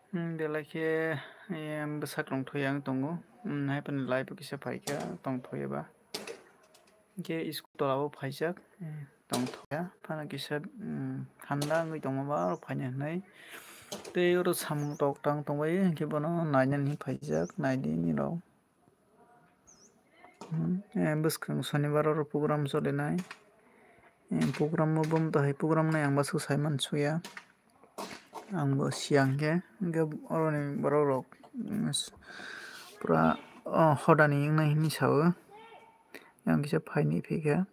Belakhe besak rongthoi ang tongo haipani live kisa paikha tongthoyeba ke scooter abo phaijak tongthoya phana kisa handa wngui tongma bar phaina hinai tei oro samung tok tang tongbai hingke bono nainani phaijak naidini rok bwskang shonibar oro program cholinai program o bumtai program nai ang basak sai mansuya angbo siyang khe hingke oroni borok rok pura hodani wngnai hinui sao yang kisa phainai phaikha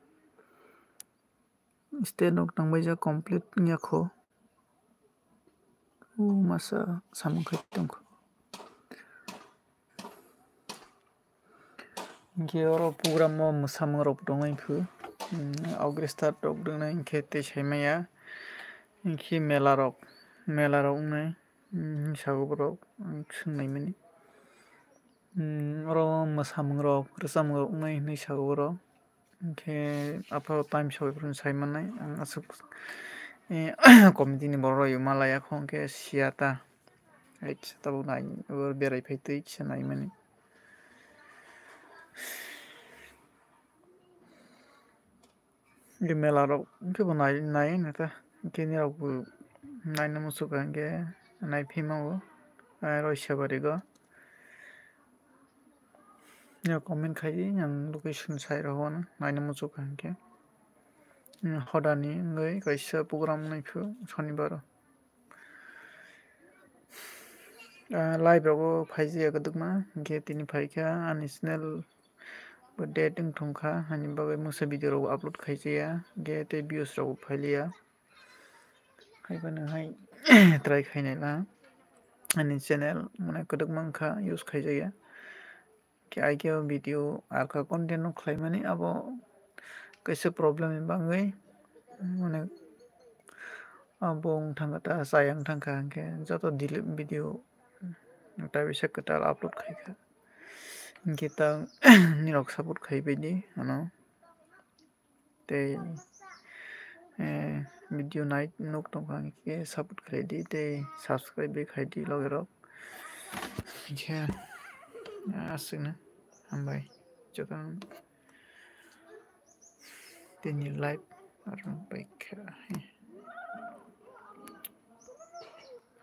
state rok tangbaijak complete ongya kho masa samung khai tongkha hingke oro program o mwsamung rok tongoi pho ogre start rok wngmai hingke tei saimaya hingke mela rok wngnai sago borok swngnai mani oro mwsamung rok rwchapmung rok wngnai hinui sago oro hingke after time soi saimanai ang asuk committee ni borok rok malaya kho hingke siyata tabuk nai berai fai tui kisa naimani mela rok hingke bo naio nata hingke nirok bo naina muchukha hingke naifima o roisa bari o comment khai ang location sai rogo no naina muchukha hingke hodani wngoi kaisa program wngnaipho shonibar o live rogo phaijak kwbangma hingke tini phaikha ani channel date wngtongkha haini bagui musa video rok upload khaijaya hingke tei views rok bo phailiya haibano hai try khainala ani channel mane kwbangma wngkha use khaijaya aike o video alka content no khlaimani abo kaisa problem ni bagui mane abo wngtangkha ta chaya wngtangkha hingke joto delete video tabisa kwtal upload khaikha hingke ta nirok support khaibai di ano tei video nuk tongkha hingke support khlaidi tei subscribe bai khaidi logi rok hingke aswkna hambai jotono tini live arong paikha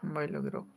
hambai logi rok.